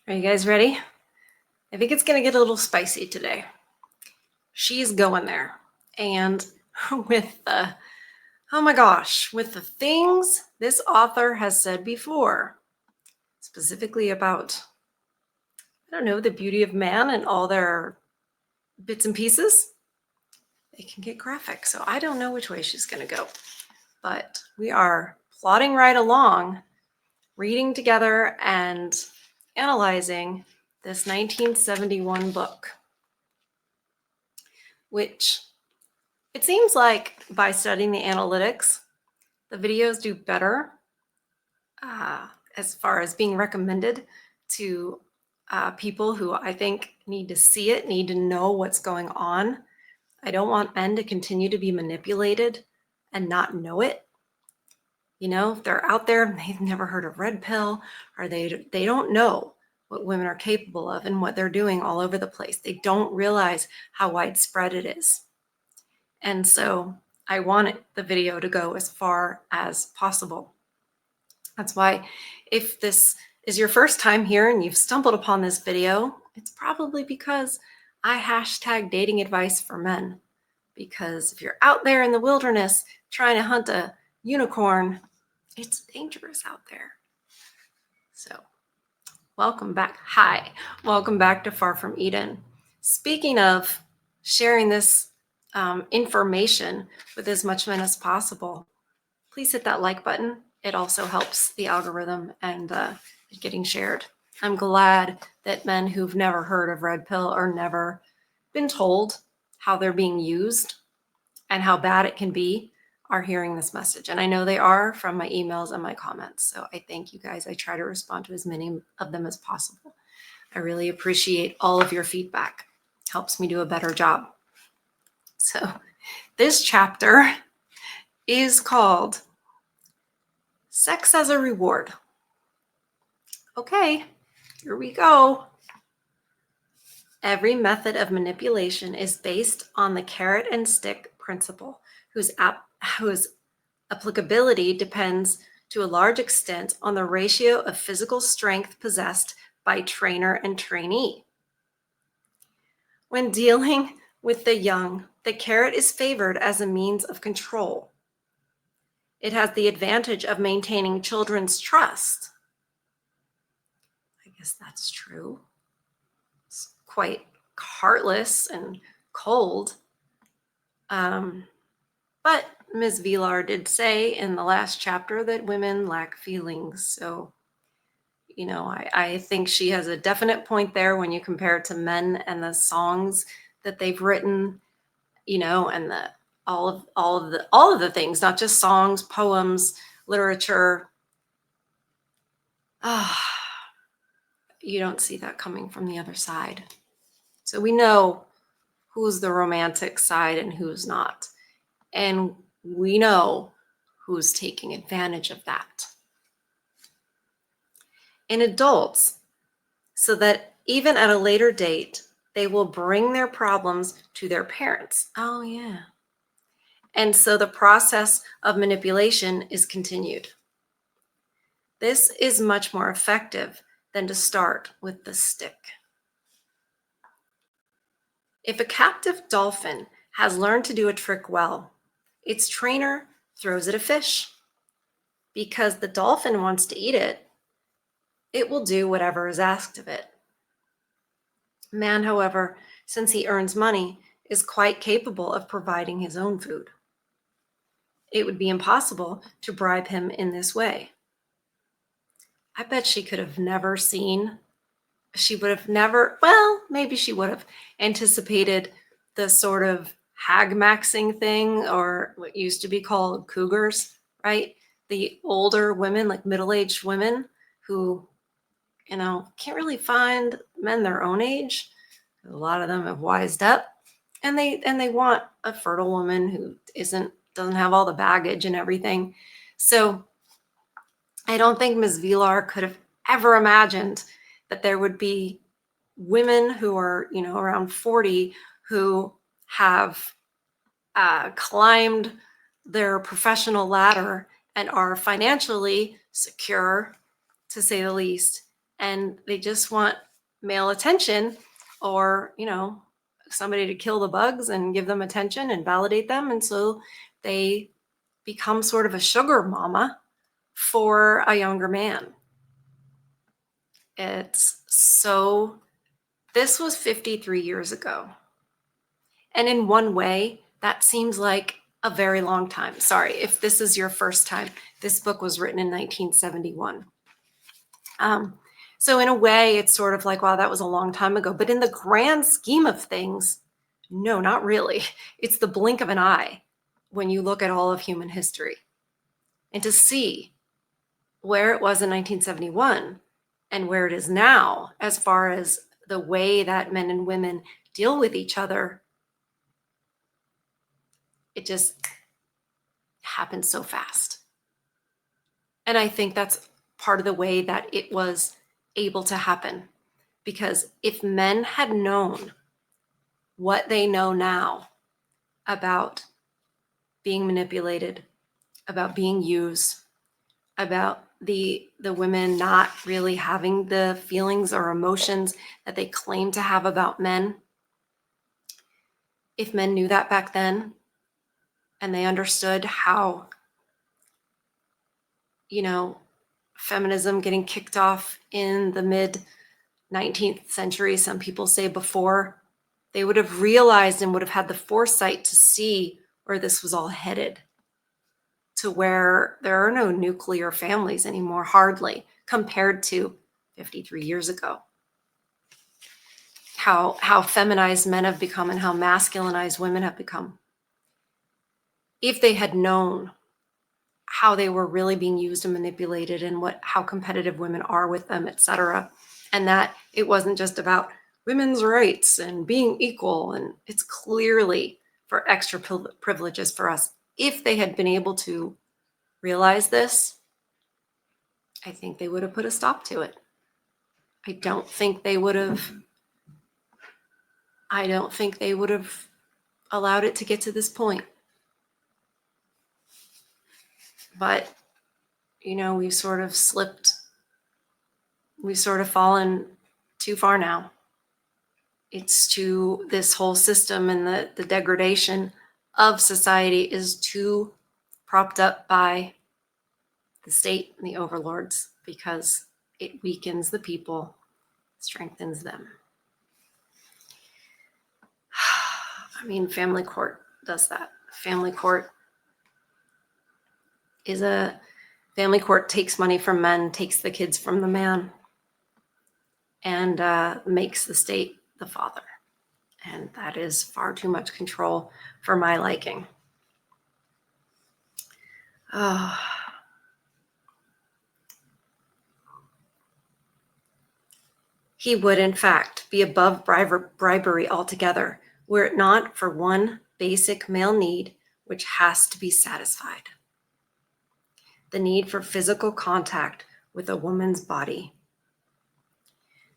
Are you guys ready? I think it's going to get a little spicy today. She's going there. And with the, oh my gosh, with the things this author has said before, specifically about, I don't know, the beauty of man and all their bits and pieces, they can get graphic. So I don't know which way she's going to go. But we are plodding right along, reading together and analyzing this 1971 book, which it seems like by studying the analytics, the videos do better as far as being recommended to people who I think need to see it, need to know what's going on. I don't want men to continue to be manipulated and not know it. You know, if they're out there and they've never heard of red pill, or they don't know what women are capable of and what they're doing all over the place. They don't realize how widespread it is. And so I wanted the video to go as far as possible. That's why if this is your first time here and you've stumbled upon this video, it's probably because I hashtag dating advice for men. Because if you're out there in the wilderness trying to hunt a unicorn, it's dangerous out there. So welcome back. Hi, welcome back to Far From Eden. Speaking of sharing this information with as much men as possible, please hit that like button. It also helps the algorithm and getting shared. I'm glad that men who've never heard of red pill or never been told how they're being used and how bad it can be are hearing this message. And I know they are from my emails and my comments. So I thank you guys. I try to respond to as many of them as possible. I really appreciate all of your feedback. It helps me do a better job. So this chapter is called Sex as a Reward. Okay, here we go. Every method of manipulation is based on the carrot and stick principle, whose applicability depends to a large extent on the ratio of physical strength possessed by trainer and trainee. When dealing with the young, the carrot is favored as a means of control. It has the advantage of maintaining children's trust. I guess that's true. It's quite heartless and cold. But Ms. Villar did say in the last chapter that women lack feelings. So, you know, I think she has a definite point there when you compare it to men and the songs that they've written, you know, and all of the things, not just songs, poems, literature. You don't see that coming from the other side. So we know who's the romantic side and who's not. And we know who's taking advantage of that. In adults, so that even at a later date, they will bring their problems to their parents. Oh, yeah. And so the process of manipulation is continued. This is much more effective than to start with the stick. If a captive dolphin has learned to do a trick well, its trainer throws it a fish. Because the dolphin wants to eat it, it will do whatever is asked of it. Man, however, since he earns money, is quite capable of providing his own food. It would be impossible to bribe him in this way. I bet she could have never seen, she would have never, well, maybe she would have anticipated the sort of hag maxing thing, or what used to be called cougars, right? The older women, like middle-aged women who, you know, can't really find men their own age. A lot of them have wised up, and they want a fertile woman who doesn't have all the baggage and everything. So I don't think Ms. Villar could have ever imagined that there would be women who are, you know, around 40 who have climbed their professional ladder and are financially secure, to say the least, and they just want male attention, or, somebody to kill the bugs and give them attention and validate them. And so they become sort of a sugar mama for a younger man. This was 53 years ago. And in one way, that seems like a very long time. Sorry, if this is your first time, this book was written in 1971. So in a way, it's sort of like, wow, that was a long time ago. But in the grand scheme of things, no, not really. It's the blink of an eye when you look at all of human history. And to see where it was in 1971 and where it is now, as far as the way that men and women deal with each other, it just happened so fast. And I think that's part of the way that it was able to happen. Because if men had known what they know now about being manipulated, about being used, about the women not really having the feelings or emotions that they claim to have about men, if men knew that back then, and they understood how, feminism getting kicked off in the mid 19th century, some people say before, they would have realized and would have had the foresight to see where this was all headed, to where there are no nuclear families anymore, hardly, compared to 53 years ago. How feminized men have become and how masculinized women have become. If they had known how they were really being used and manipulated, and how competitive women are with them, etc., and that it wasn't just about women's rights and being equal, and it's clearly for extra privileges for us. If they had been able to realize this, I think they would have put a stop to it. I don't think they would have allowed it to get to this point. But, we've sort of fallen too far now. It's to this whole system, and the degradation of society is too propped up by the state and the overlords, because it weakens the people, strengthens them. I mean, family court does that. Family court takes money from men, takes the kids from the man, and makes the state the father. And that is far too much control for my liking. He would, in fact, be above bribery altogether, were it not for one basic male need which has to be satisfied: the need for physical contact with a woman's body.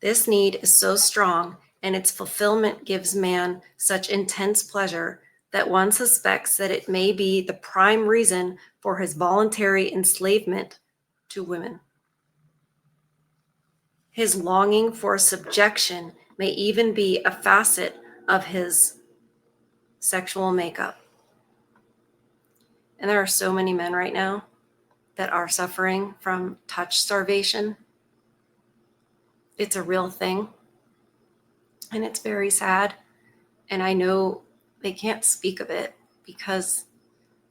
This need is so strong, and its fulfillment gives man such intense pleasure, that one suspects that it may be the prime reason for his voluntary enslavement to women. His longing for subjection may even be a facet of his sexual makeup. And there are so many men right now that are suffering from touch starvation. It's a real thing. And it's very sad. And I know they can't speak of it because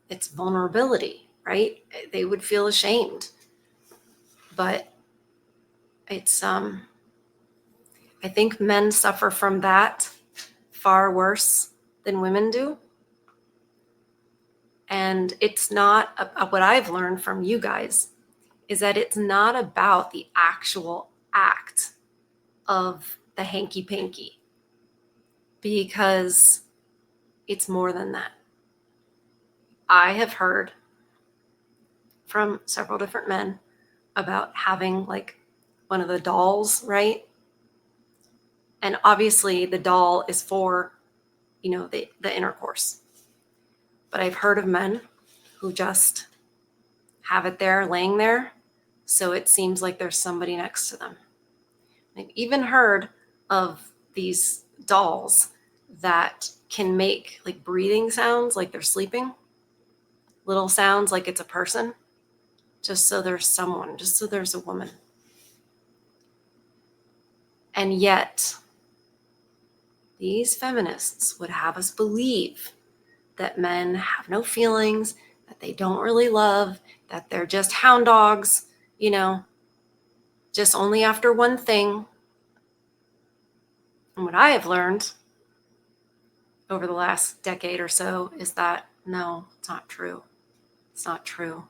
it's vulnerability, right? They would feel ashamed. But it's, I think men suffer from that far worse than women do. And it's not, what I've learned from you guys is that it's not about the actual act of the hanky-panky, because it's more than that. I have heard from several different men about having like one of the dolls, right? And obviously the doll is for, the intercourse. But I've heard of men who just have it there, laying there, so it seems like there's somebody next to them. I've even heard of these dolls that can make like breathing sounds like they're sleeping, little sounds like it's a person, just so there's someone, just so there's a woman. And yet, these feminists would have us believe that men have no feelings, that they don't really love, that they're just hound dogs, just only after one thing. And what I have learned over the last decade or so is that no, it's not true. It's not true.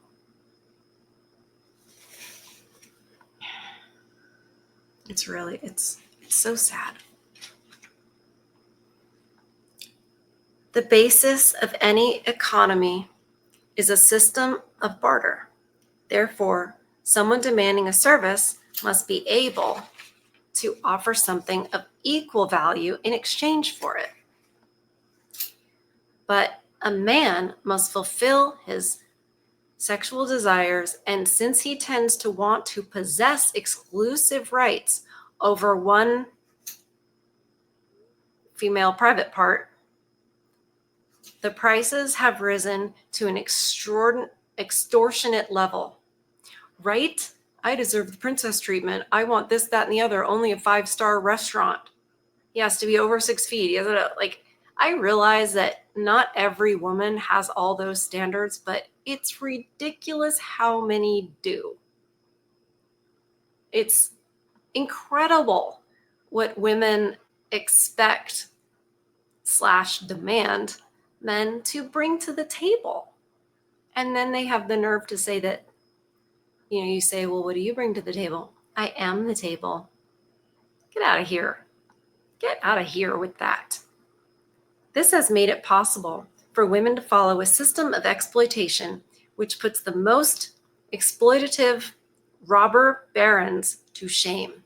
It's so sad. The basis of any economy is a system of barter. Therefore, someone demanding a service must be able to offer something of equal value in exchange for it. But a man must fulfill his sexual desires, and since he tends to want to possess exclusive rights over one female private part, the prices have risen to an extortionate level. Right? I deserve the princess treatment. I want this, that, and the other. Only a 5-star restaurant. He has to be over 6 feet. He has to, I realize that not every woman has all those standards, but it's ridiculous how many do. It's incredible what women expect / demand men to bring to the table. And then they have the nerve to say that, you say, well, what do you bring to the table? I am the table. Get out of here. Get out of here with that. This has made it possible for women to follow a system of exploitation which puts the most exploitative robber barons to shame.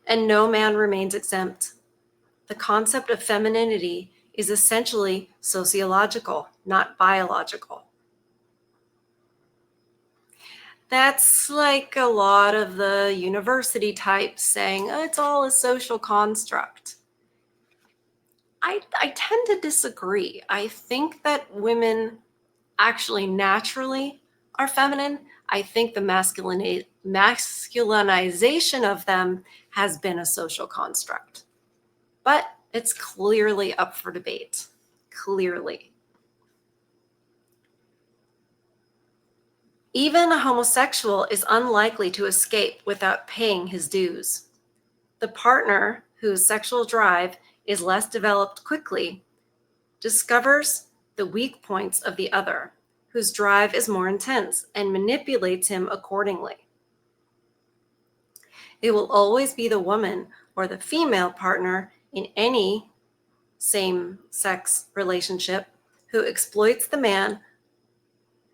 And no man remains exempt. The concept of femininity is essentially sociological, not biological. That's like a lot of the university types saying, oh, it's all a social construct. I tend to disagree. I think that women actually naturally are feminine. I think the masculinization of them has been a social construct. But it's clearly up for debate. Clearly. Even a homosexual is unlikely to escape without paying his dues. The partner whose sexual drive is less developed quickly discovers the weak points of the other, whose drive is more intense, and manipulates him accordingly. It will always be the woman or the female partner in any same-sex relationship who exploits the man,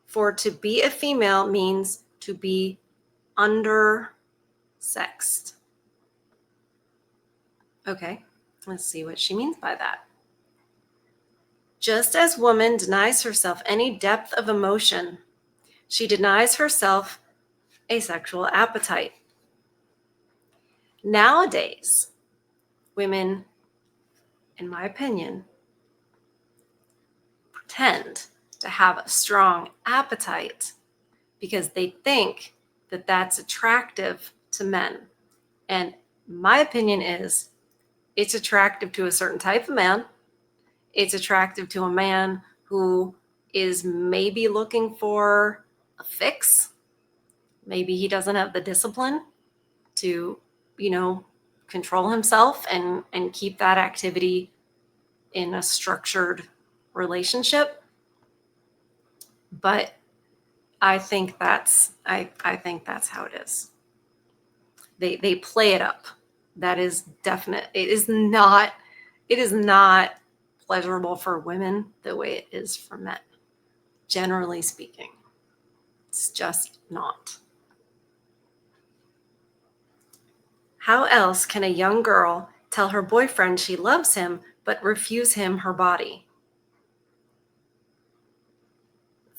for to be a female means to be undersexed. Okay, let's see what she means by that. Just as woman denies herself any depth of emotion, she denies herself a sexual appetite. Nowadays, women, in my opinion, pretend to have a strong appetite because they think that that's attractive to men. And my opinion is it's attractive to a certain type of man. It's attractive to a man who is maybe looking for a fix. Maybe he doesn't have the discipline to, control himself and keep that activity in a structured relationship. But I think that's how it is. They play it up. That is definite. It is not pleasurable for women the way it is for men. Generally speaking, it's just not. How else can a young girl tell her boyfriend she loves him but refuse him her body?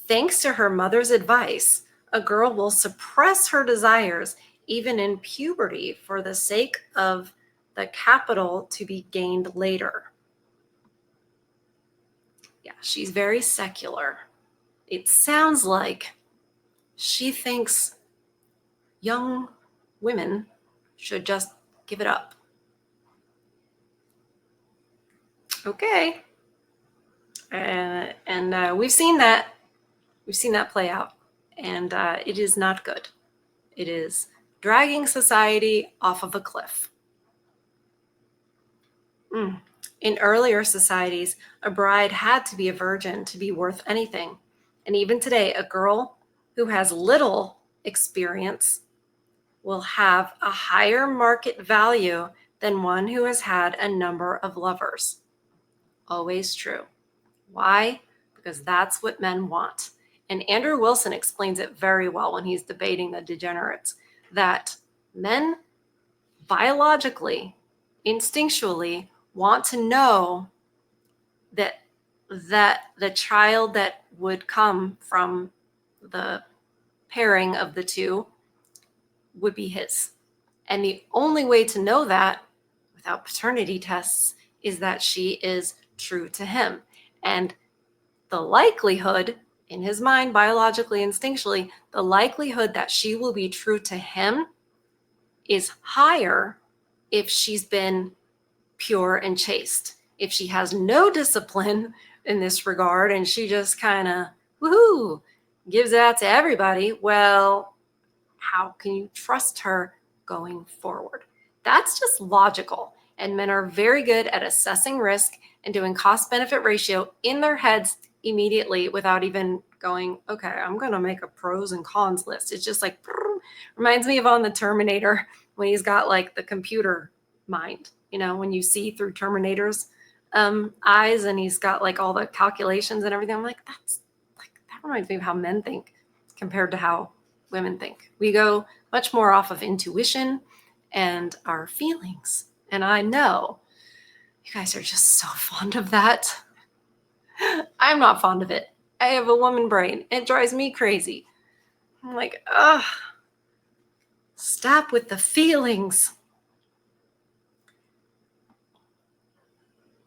Thanks to her mother's advice, a girl will suppress her desires even in puberty, for the sake of the capital to be gained later. Yeah, she's very secular. It sounds like she thinks young women should just give it up. Okay. And we've seen that. We've seen that play out. And it is not good. It is dragging society off of a cliff. In earlier societies, a bride had to be a virgin to be worth anything. And even today, a girl who has little experience will have a higher market value than one who has had a number of lovers. Always true. Why? Because that's what men want. And Andrew Wilson explains it very well when he's debating the degenerates, that men biologically, instinctually want to know that the child that would come from the pairing of the two would be his. And the only way to know that without paternity tests is that she is true to him. And the likelihood, in his mind, biologically, instinctually, the likelihood that she will be true to him is higher if she's been pure and chaste. If she has no discipline in this regard and she just kind of woohoo gives it out to everybody, well, how can you trust her going forward? That's just logical. And men are very good at assessing risk and doing cost benefit ratio in their heads immediately without even going, okay, I'm going to make a pros and cons list. It's just like, reminds me of on the Terminator when he's got like the computer mind, when you see through Terminator's eyes and he's got like all the calculations and everything. I'm like, that reminds me of how men think compared to how women think. We go much more off of intuition and our feelings. And I know you guys are just so fond of that. I'm not fond of it. I have a woman brain. It drives me crazy. I'm like, ugh, stop with the feelings.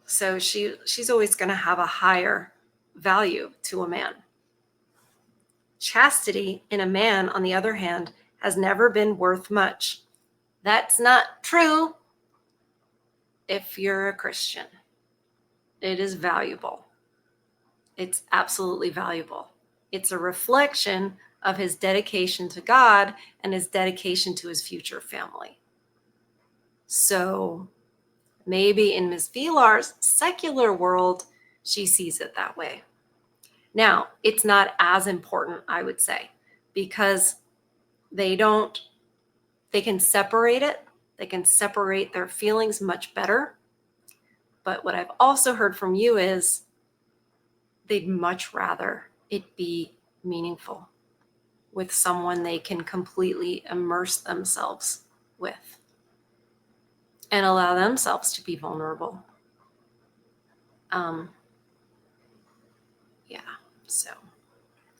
So she's always going to have a higher value to a man. Chastity in a man, on the other hand, has never been worth much. That's not true if you're a Christian. It is valuable. It's absolutely valuable. It's a reflection of his dedication to God and his dedication to his future family. So maybe in Ms. Vilar's secular world, she sees it that way. Now, it's not as important, I would say, because they can separate it. They can separate their feelings much better. But what I've also heard from you is they'd much rather it be meaningful with someone they can completely immerse themselves with and allow themselves to be vulnerable. So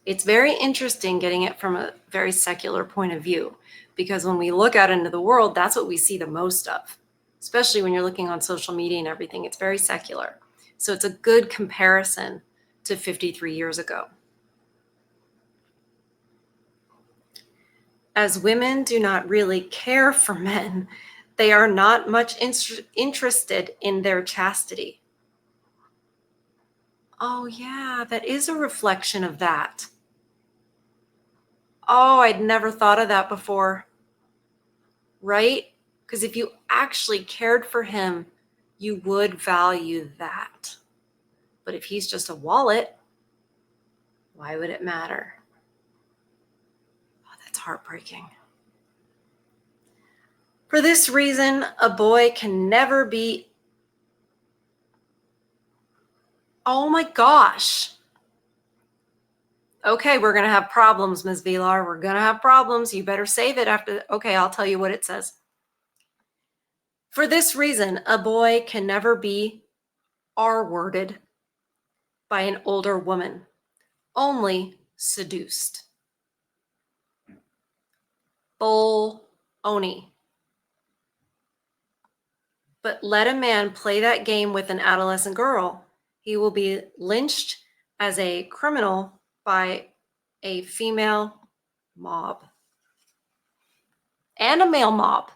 it's very interesting getting it from a very secular point of view, because when we look out into the world, that's what we see the most of, especially when you're looking on social media and everything. It's very secular. So it's a good comparison to 53 years ago. As women do not really care for men, they are not much interested in their chastity. Oh, yeah, that is a reflection of that. Oh, I'd never thought of that before. Right? Because if you actually cared for him, you would value that. But if he's just a wallet, why would it matter? Oh, that's heartbreaking. For this reason, a boy can never be... Oh my gosh. Okay, we're going to have problems, Ms. Vilar. We're going to have problems. You better save it after. Okay, I'll tell you what it says. For this reason, a boy can never be R-worded by an older woman, only seduced. Bull Oni. But let a man play that game with an adolescent girl, he will be lynched as a criminal by a female mob and a male mob.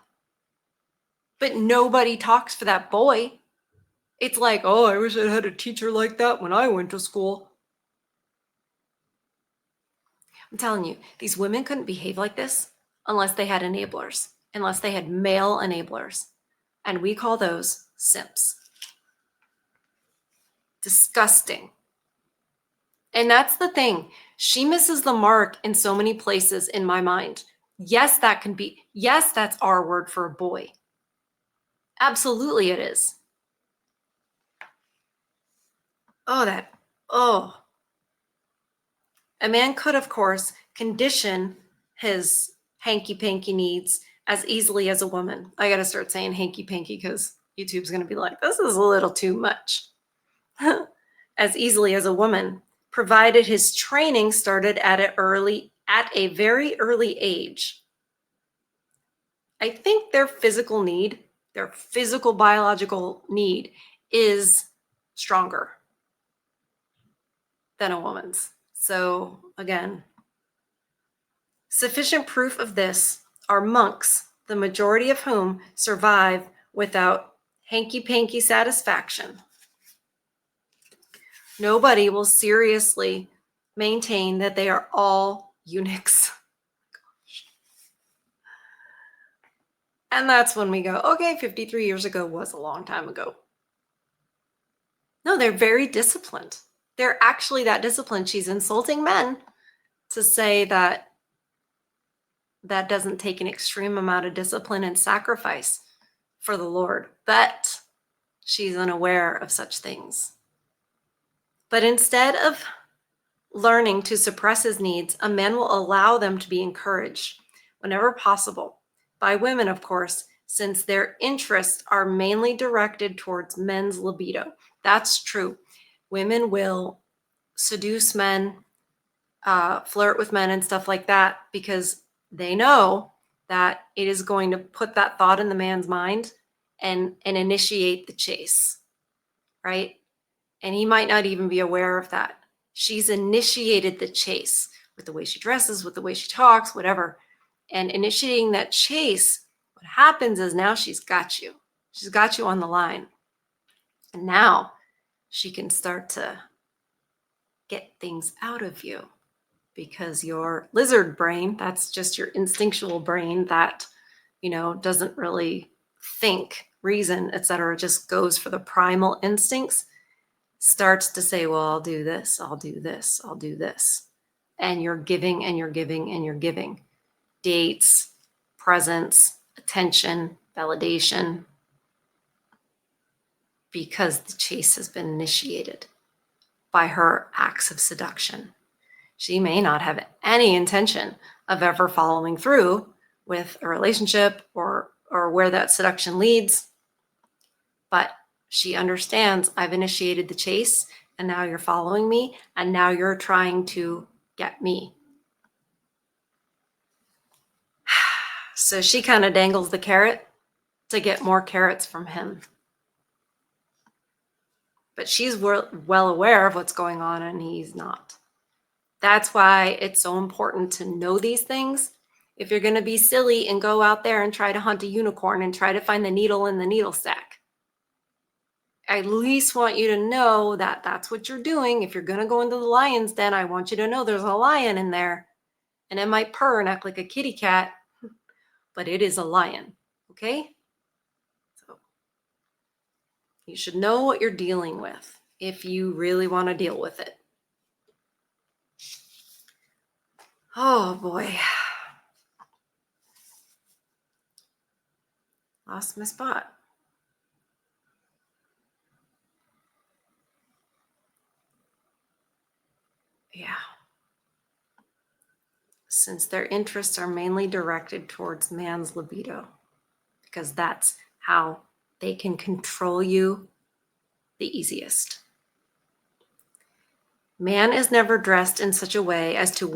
But nobody talks for that boy. It's like, oh, I wish I had a teacher like that when I went to school. I'm telling you, these women couldn't behave like this unless they had enablers, unless they had male enablers. And we call those simps. Disgusting. And that's the thing. She misses the mark in so many places in my mind. Yes, that's our word for a boy. Absolutely it is. Oh. A man could, of course, condition his hanky-panky needs as easily as a woman. I got to start saying hanky-panky because YouTube's going to be like, this is a little too much. As easily as a woman, provided his training started at a very early age. I think their physical biological need is stronger than a woman's. So again, sufficient proof of this are monks, the majority of whom survive without hanky-panky satisfaction. Nobody will seriously maintain that they are all eunuchs. And that's when we go, okay, 53 years ago was a long time ago. No, they're very disciplined. They're actually that disciplined. She's insulting men to say that that doesn't take an extreme amount of discipline and sacrifice for the Lord. But she's unaware of such things. But instead of learning to suppress his needs, a man will allow them to be encouraged whenever possible by women, of course, since their interests are mainly directed towards men's libido. That's true. Women will seduce men, flirt with men and stuff like that because they know that it is going to put that thought in the man's mind and initiate the chase, right? And he might not even be aware of that. She's initiated the chase with the way she dresses, with the way she talks, whatever. And initiating that chase, what happens is now she's got you. She's got you on the line. And now she can start to get things out of you because your lizard brain, that's just your instinctual brain that, doesn't really think, reason, etc., just goes for the primal instincts, starts to say, well, I'll do this, I'll do this, I'll do this. And you're giving and you're giving and you're giving. Dates, presents, attention, validation, because the chase has been initiated by her acts of seduction. She may not have any intention of ever following through with a relationship or where that seduction leads, but she understands I've initiated the chase and now you're following me and now you're trying to get me. So she kind of dangles the carrot to get more carrots from him. But she's well aware of what's going on and he's not. That's why it's so important to know these things. If you're going to be silly and go out there and try to hunt a unicorn and try to find the needle in the needle stack, I at least want you to know that that's what you're doing. If you're going to go into the lion's den, I want you to know there's a lion in there. And it might purr and act like a kitty cat, but it is a lion. Okay? So you should know what you're dealing with if you really want to deal with it. Oh boy. Lost my spot. Yeah. Since their interests are mainly directed towards man's libido, because that's how they can control you the easiest. Man is never dressed in such a way as to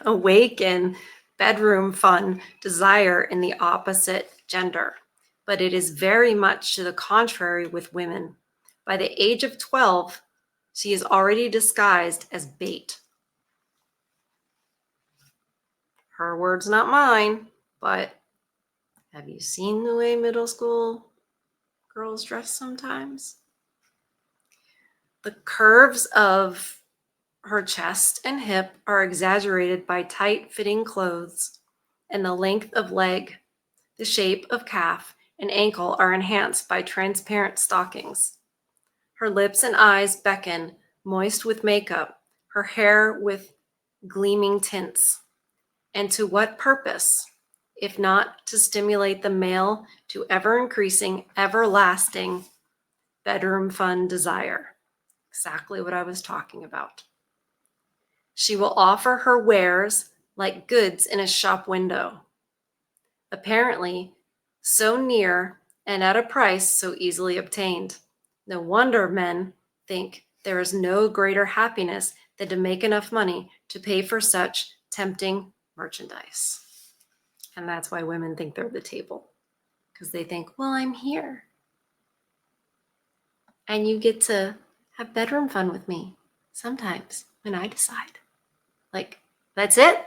awaken bedroom fun desire in the opposite gender, but it is very much to the contrary with women. By the age of 12, she is already disguised as bait. Her words, not mine, but have you seen the way middle school girls dress sometimes? The curves of her chest and hip are exaggerated by tight-fitting clothes, and the length of leg, the shape of calf, and ankle are enhanced by transparent stockings. Her lips and eyes beckon, moist with makeup, her hair with gleaming tints. And to what purpose, if not to stimulate the male to ever-increasing, everlasting bedroom fun desire? Exactly what I was talking about. She will offer her wares like goods in a shop window, apparently so near and at a price so easily obtained. No wonder men think there is no greater happiness than to make enough money to pay for such tempting merchandise. And that's why women think they're the table, because they think, well, I'm here. And you get to have bedroom fun with me sometimes when I decide. Like, that's it.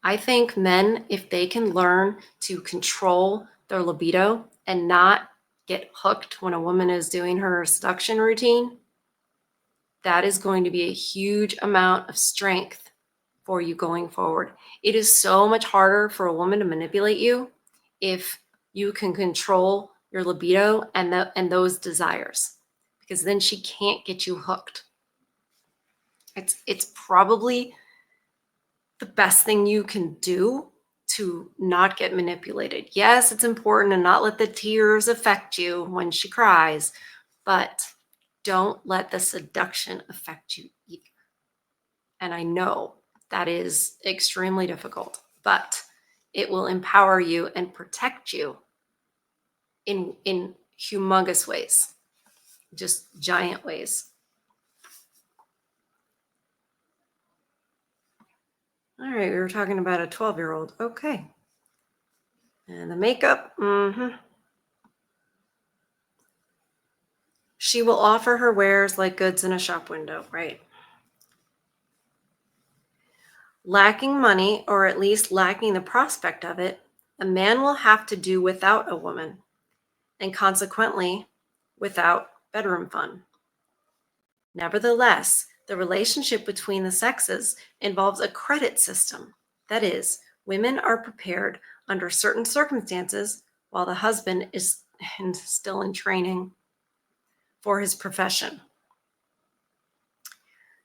I think men, if they can learn to control their libido and not get hooked when a woman is doing her seduction routine, that is going to be a huge amount of strength for you going forward. It is so much harder for a woman to manipulate you if you can control your libido and those desires, because then she can't get you hooked. It's probably the best thing you can do to not get manipulated. Yes, it's important to not let the tears affect you when she cries, but don't let the seduction affect you either. And I know that is extremely difficult, but it will empower you and protect you in humongous ways, just giant ways. All right, we were talking about a 12-year-old. Okay. And the makeup, She will offer her wares like goods in a shop window, right? Lacking money, or at least lacking the prospect of it, a man will have to do without a woman, and consequently, without bedroom fun. Nevertheless, the relationship between the sexes involves a credit system. That is, women are prepared under certain circumstances while the husband is still in training for his profession,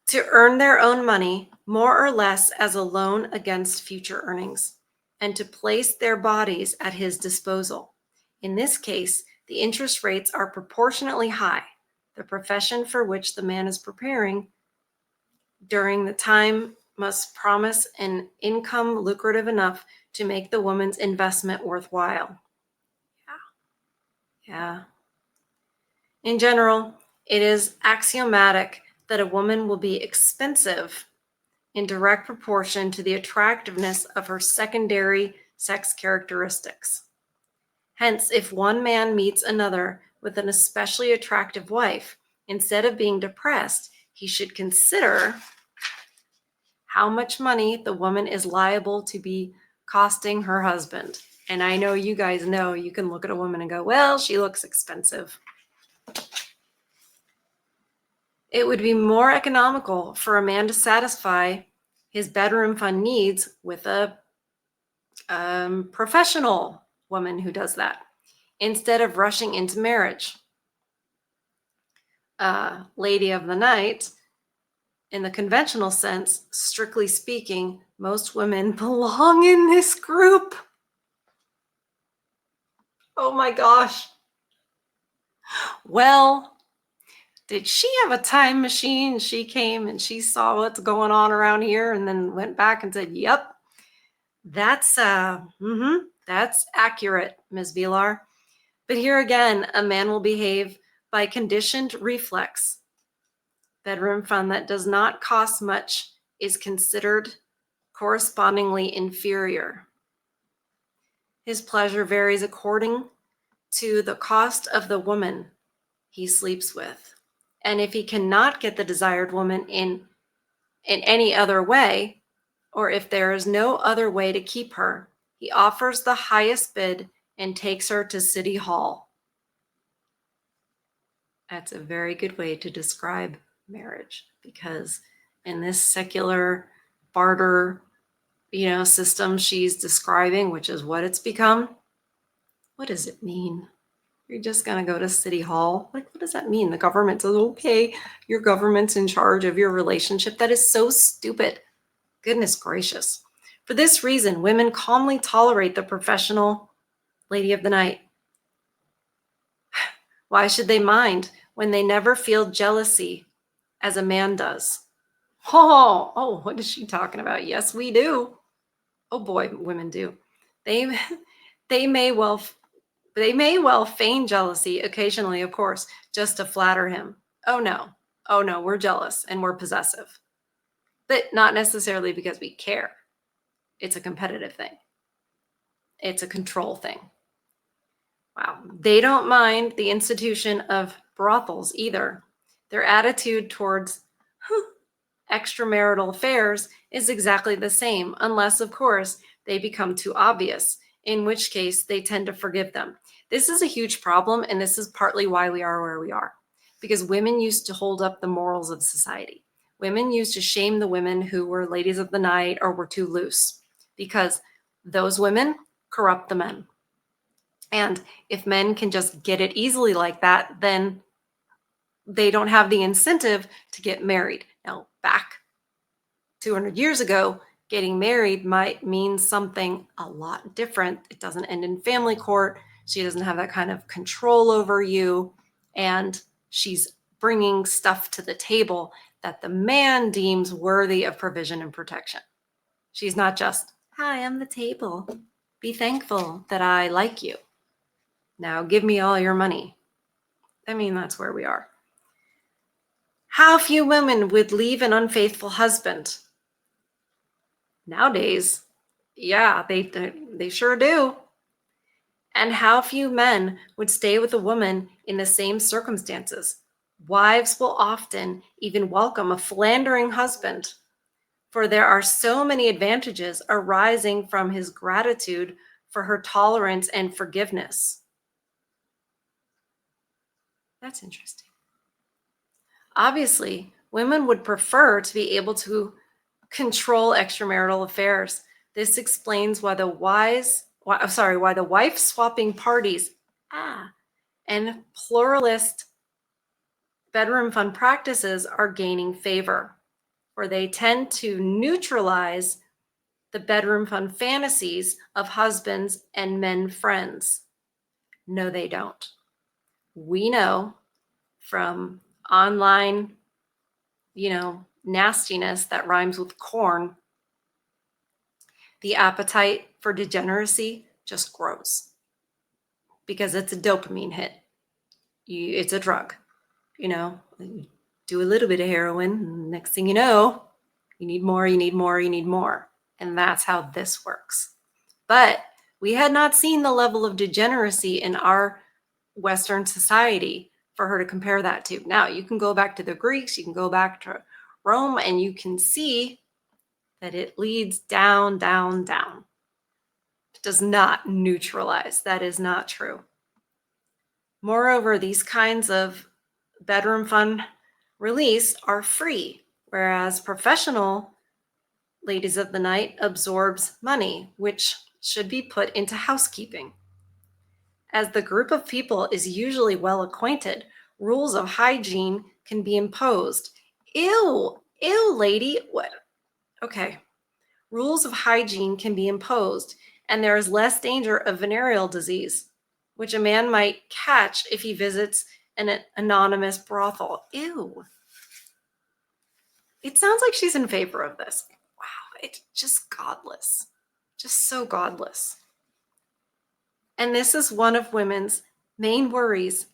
to earn their own money more or less as a loan against future earnings, and to place their bodies at his disposal. In this case, the interest rates are proportionately high. The profession for which the man is preparing during the time must promise an income lucrative enough to make the woman's investment worthwhile. Yeah. In general, it is axiomatic that a woman will be expensive in direct proportion to the attractiveness of her secondary sex characteristics. Hence, if one man meets another with an especially attractive wife, instead of being depressed, he should consider how much money the woman is liable to be costing her husband. And I know you guys know you can look at a woman and go, well, she looks expensive. It would be more economical for a man to satisfy his bedroom fun needs with a professional woman who does that instead of rushing into marriage. Lady of the night, in the conventional sense, strictly speaking, most women belong in this group. Oh my gosh. Well, did she have a time machine? She came and she saw what's going on around here and then went back and said, yep, that's accurate, Ms. Vilar. But here again, a man will behave by conditioned reflex. Bedroom fun that does not cost much is considered correspondingly inferior. His pleasure varies according to the cost of the woman he sleeps with. And if he cannot get the desired woman in any other way, or if there is no other way to keep her, he offers the highest bid and takes her to City Hall. That's a very good way to describe marriage, because in this secular barter, system she's describing, which is what it's become, what does it mean? You're just going to go to City Hall? Like, what does that mean? The government says, okay, your government's in charge of your relationship. That is so stupid. Goodness gracious. For this reason, women calmly tolerate the professional lady of the night. Why should they mind when they never feel jealousy as a man does? Oh, what is she talking about? Yes, we do. Oh boy, women do. They they may well feign jealousy occasionally, of course, just to flatter him. Oh no, we're jealous and we're possessive. But not necessarily because we care. It's a competitive thing. It's a control thing. Wow. They don't mind the institution of brothels either. Their attitude towards extramarital affairs is exactly the same, unless, of course, they become too obvious, in which case they tend to forgive them. This is a huge problem, and this is partly why we are where we are, because women used to hold up the morals of society. Women used to shame the women who were ladies of the night or were too loose, because those women corrupt the men. And if men can just get it easily like that, then they don't have the incentive to get married. Now, back 200 years ago, getting married might mean something a lot different. It doesn't end in family court. She doesn't have that kind of control over you. And she's bringing stuff to the table that the man deems worthy of provision and protection. She's not just, hi, I'm the table. Be thankful that I like you. Now give me all your money. I mean, that's where we are. How few women would leave an unfaithful husband? Nowadays, yeah, they sure do. And how few men would stay with a woman in the same circumstances? Wives will often even welcome a philandering husband, for there are so many advantages arising from his gratitude for her tolerance and forgiveness. That's interesting. Obviously, women would prefer to be able to control extramarital affairs. This explains why the wife swapping parties and pluralist bedroom fun practices are gaining favor, for they tend to neutralize the bedroom fun fantasies of husbands and men friends. No, they don't. We know from online, nastiness that rhymes with corn, the appetite for degeneracy just grows because it's a dopamine hit. It's a drug. Do a little bit of heroin, next thing you know, you need more, you need more, you need more. And that's how this works. But we had not seen the level of degeneracy in our Western society for her to compare that to. Now, you can go back to the Greeks, you can go back to Rome, and you can see that it leads down, down, down. It does not neutralize. That is not true. Moreover, these kinds of bedroom fun release are free, whereas professional ladies of the night absorbs money, which should be put into housekeeping. As the group of people is usually well acquainted, rules of hygiene can be imposed. Ew, lady. What? Okay. Rules of hygiene can be imposed, and there is less danger of venereal disease, which a man might catch if he visits an anonymous brothel. Ew. It sounds like she's in favor of this. Wow, it's just godless. Just so godless. And this is one of women's main worries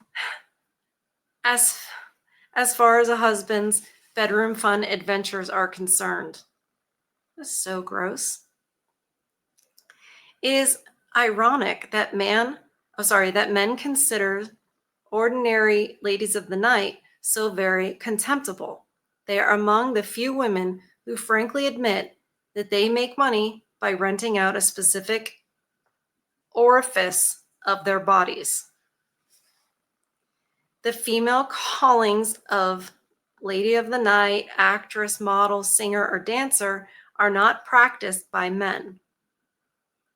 as far as a husband's bedroom fun adventures are concerned. That's so gross. It is ironic that men consider ordinary ladies of the night so very contemptible. They are among the few women who frankly admit that they make money by renting out a specific orifice of their bodies. The female callings of lady of the night, actress, model, singer, or dancer are not practiced by men.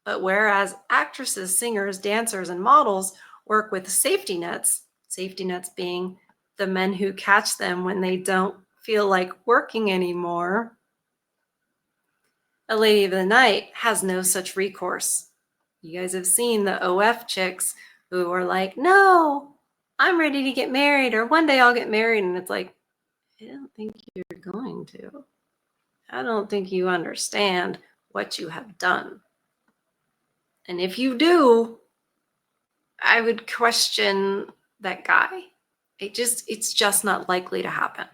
But whereas actresses, singers, dancers, and models work with safety nets being the men who catch them when they don't feel like working anymore, a lady of the night has no such recourse. You guys have seen the OF chicks who are like, no, I'm ready to get married, or one day I'll get married. And it's like, I don't think you're going to. I don't think you understand what you have done. And if you do, I would question that guy. It's just not likely to happen.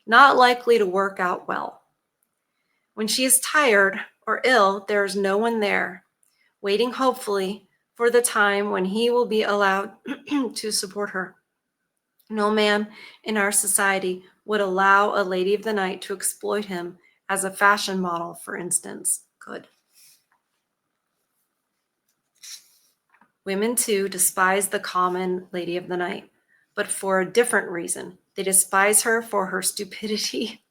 Not likely to work out well. When she is tired or ill, there is no one there, waiting hopefully for the time when he will be allowed to support her. No man in our society would allow a lady of the night to exploit him as a fashion model, for instance, could. Women, too, despise the common lady of the night, but for a different reason. They despise her for her stupidity.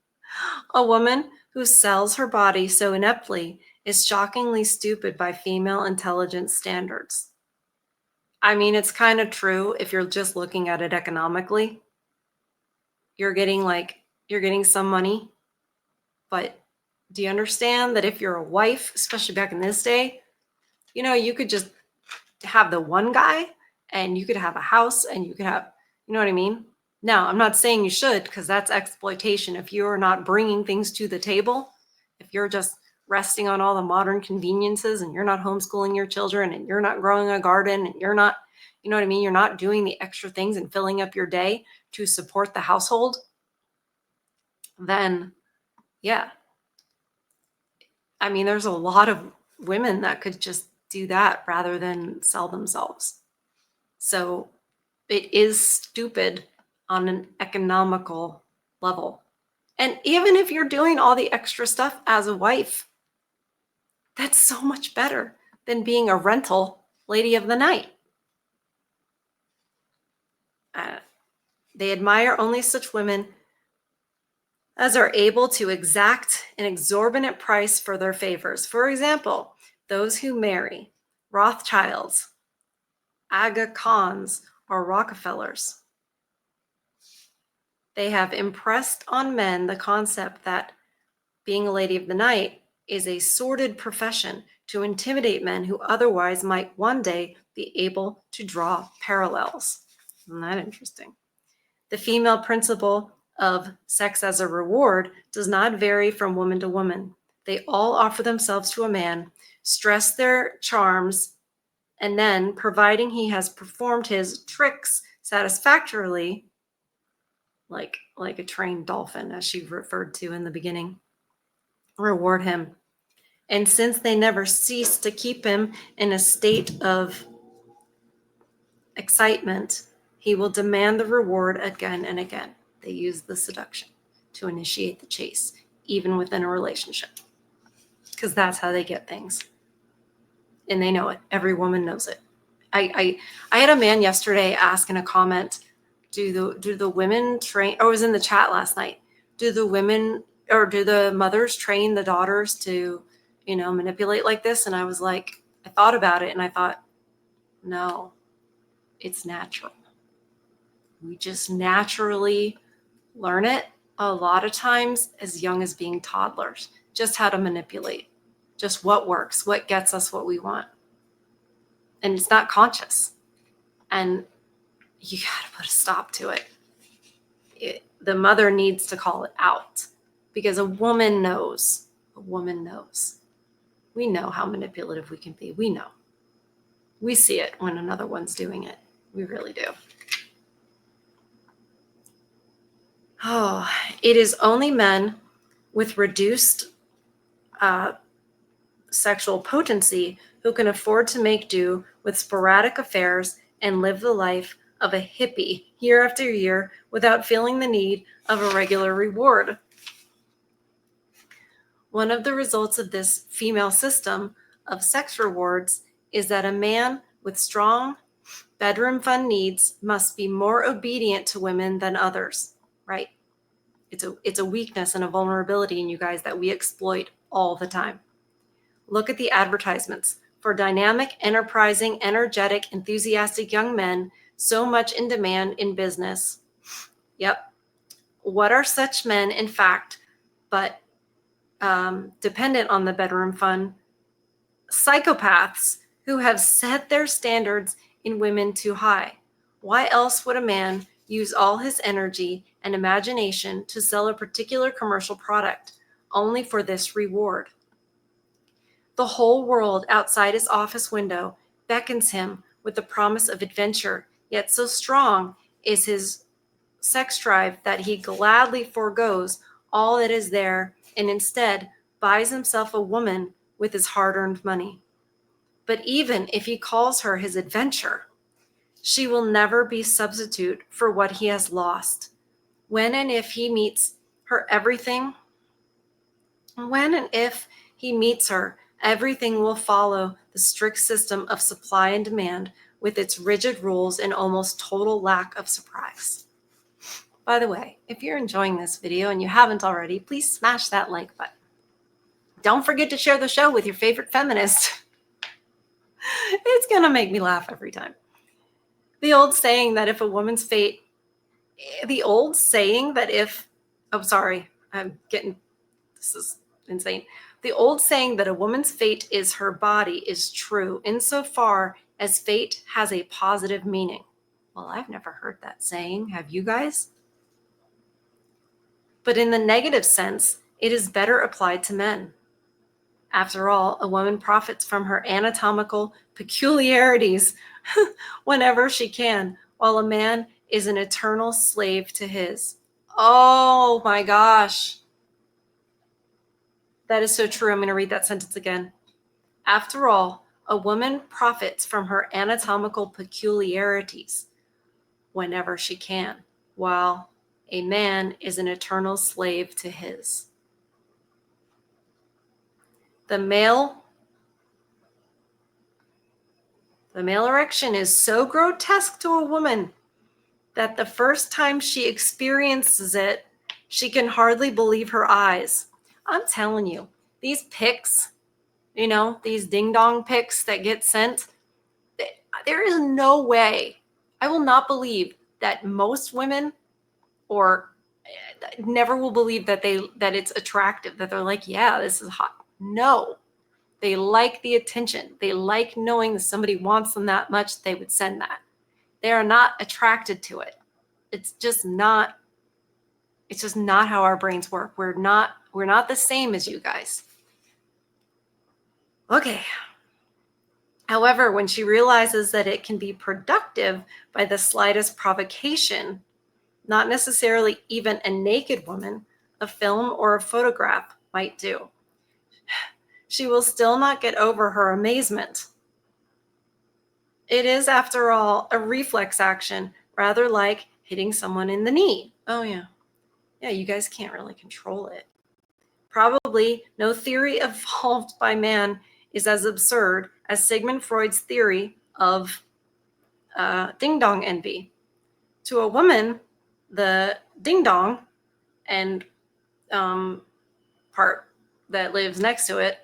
A woman who sells her body so ineptly is shockingly stupid by female intelligence standards. I mean, it's kind of true if you're just looking at it economically. You're getting some money, but do you understand that if you're a wife, especially back in this day, you could just have the one guy and you could have a house and you could have, you know what I mean? Now, I'm not saying you should, because that's exploitation. If you're not bringing things to the table, if you're just resting on all the modern conveniences and you're not homeschooling your children and you're not growing a garden and you're not, you know what I mean? You're not doing the extra things and filling up your day to support the household, then yeah. I mean, there's a lot of women that could just do that rather than sell themselves. So it is stupid on an economical level. And even if you're doing all the extra stuff as a wife, that's so much better than being a rental lady of the night. They admire only such women as are able to exact an exorbitant price for their favors. For example, those who marry Rothschilds, Aga Khans, or Rockefellers. They have impressed on men the concept that being a lady of the night is a sordid profession to intimidate men who otherwise might one day be able to draw parallels. Isn't that interesting? The female principle of sex as a reward does not vary from woman to woman. They all offer themselves to a man, stress their charms, and then, providing he has performed his tricks satisfactorily, like a trained dolphin, as she referred to in the beginning, reward him. And since they never cease to keep him in a state of excitement, he will demand the reward again and again. They use the seduction to initiate the chase, even within a relationship, because that's how they get things. And they know it. Every woman knows it. I had a man yesterday ask in a comment, do the women train, or was in the chat last night, do the women or do the mothers train the daughters to, manipulate like this? And I was like, I thought about it and I thought, no, it's natural. We just naturally learn it a lot of times as young as being toddlers, just how to manipulate, just what works, what gets us what we want. And it's not conscious. And you got to put a stop to it. The mother needs to call it out, because a woman knows. A woman knows. We know how manipulative we can be. We know. We see it when another one's doing it. We really do. Oh, it is only men with reduced sexual potency who can afford to make do with sporadic affairs and live the life of a hippie year after year without feeling the need of a regular reward. One of the results of this female system of sex rewards is that a man with strong bedroom fund needs must be more obedient to women than others, right? It's a weakness and a vulnerability in you guys that we exploit all the time. Look at the advertisements for dynamic, enterprising, energetic, enthusiastic young men, so much in demand in business. Yep. What are such men, in fact, but dependent on the bedroom fund? Psychopaths who have set their standards in women too high. Why else would a man use all his energy and imagination to sell a particular commercial product only for this reward? The whole world outside his office window beckons him with the promise of adventure, yet so strong is his sex drive that he gladly forgoes all that is there and instead buys himself a woman with his hard-earned money. But even if he calls her his adventure, she will never be substitute for what he has lost. When and if he meets her, everything will follow the strict system of supply and demand with its rigid rules and almost total lack of surprise. By the way, if you're enjoying this video and you haven't already, please smash that like button. Don't forget to share the show with your favorite feminist. It's going to make me laugh every time. The old saying that if, this is insane. The old saying that a woman's fate is her body is true insofar as fate has a positive meaning. Well, I've never heard that saying. Have you guys? But in the negative sense, it is better applied to men. After all, a woman profits from her anatomical peculiarities whenever she can, while a man is an eternal slave to his. Oh my gosh. That is so true. I'm going to read that sentence again. After all, a woman profits from her anatomical peculiarities whenever she can, while a man is an eternal slave to his. The male erection is so grotesque to a woman that the first time she experiences it, she can hardly believe her eyes. I'm telling you, these pics, these ding-dong pics that get sent, there is no way. I will not believe that most women or never will believe that it's attractive, that they're like, yeah, this is hot. No. They like the attention. They like knowing that somebody wants them that much, they would send that. They are not attracted to it. It's just not how our brains work. We're not the same as you guys. Okay. However, when she realizes that it can be productive by the slightest provocation, not necessarily even a naked woman, a film or a photograph might do, she will still not get over her amazement. It is, after all, a reflex action, rather like hitting someone in the knee. Oh, yeah. Yeah, you guys can't really control it. Probably no theory evolved by man is as absurd as Sigmund Freud's theory of ding-dong envy. To a woman, the ding-dong and part that lives next to it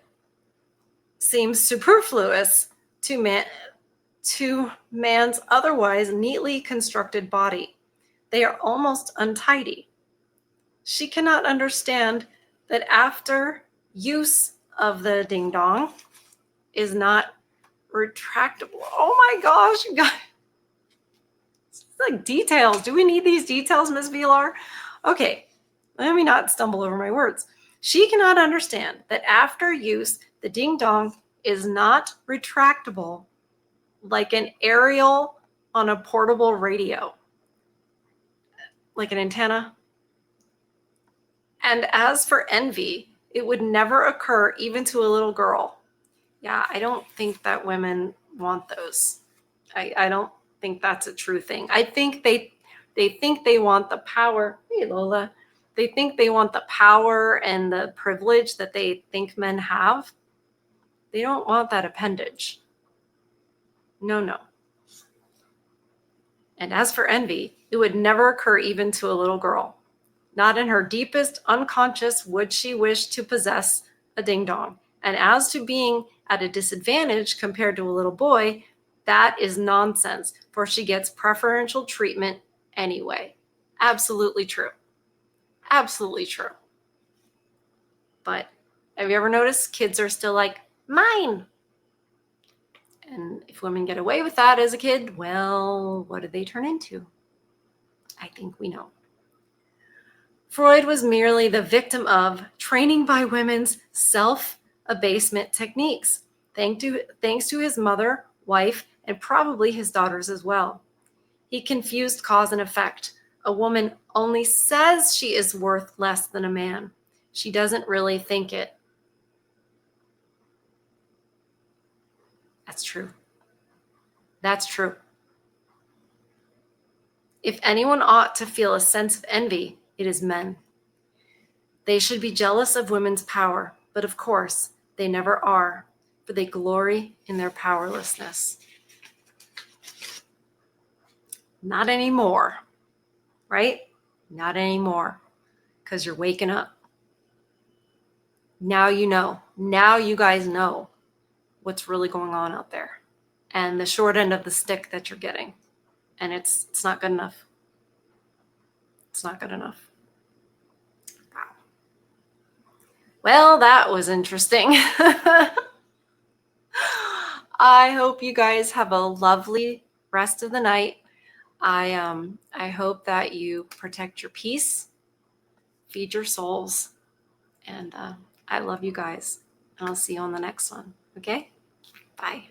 seems superfluous to man's otherwise neatly constructed body. They are almost untidy. She cannot understand that after use of the ding-dong is not retractable. Oh my gosh, you guys. It's like details. Do we need these details, Ms. Vilar? Okay, let me not stumble over my words. She cannot understand that after use, the ding-dong is not retractable like an aerial on a portable radio, like an antenna. And as for envy, It would never occur even to a little girl. Yeah, I don't think that women want those. I don't think that's a true thing. I think they think they want the power. Hey, Lola. They think they want the power and the privilege that they think men have. They don't want that appendage. No, no. And as for envy, it would never occur even to a little girl. Not in her deepest unconscious would she wish to possess a ding dong. And as to being at a disadvantage compared to a little boy, that is nonsense, for she gets preferential treatment anyway. Absolutely true. Absolutely true. But have you ever noticed kids are still like, mine? And if women get away with that as a kid, well, what do they turn into? I think we know. Freud was merely the victim of training by women's self-abasement techniques, thanks to his mother, wife, and probably his daughters as well. He confused cause and effect. A woman only says she is worth less than a man. She doesn't really think it. That's true. That's true. If anyone ought to feel a sense of envy, it is men. They should be jealous of women's power, but of course, they never are, for they glory in their powerlessness. Not anymore, right? Not anymore, because you're waking up. Now you know. Now you guys know what's really going on out there and the short end of the stick that you're getting. And it's not good enough. It's not good enough. Wow. Well, that was interesting. I hope you guys have a lovely rest of the night. I hope that you protect your peace, feed your souls, and I love you guys. And I'll see you on the next one. Okay? Bye.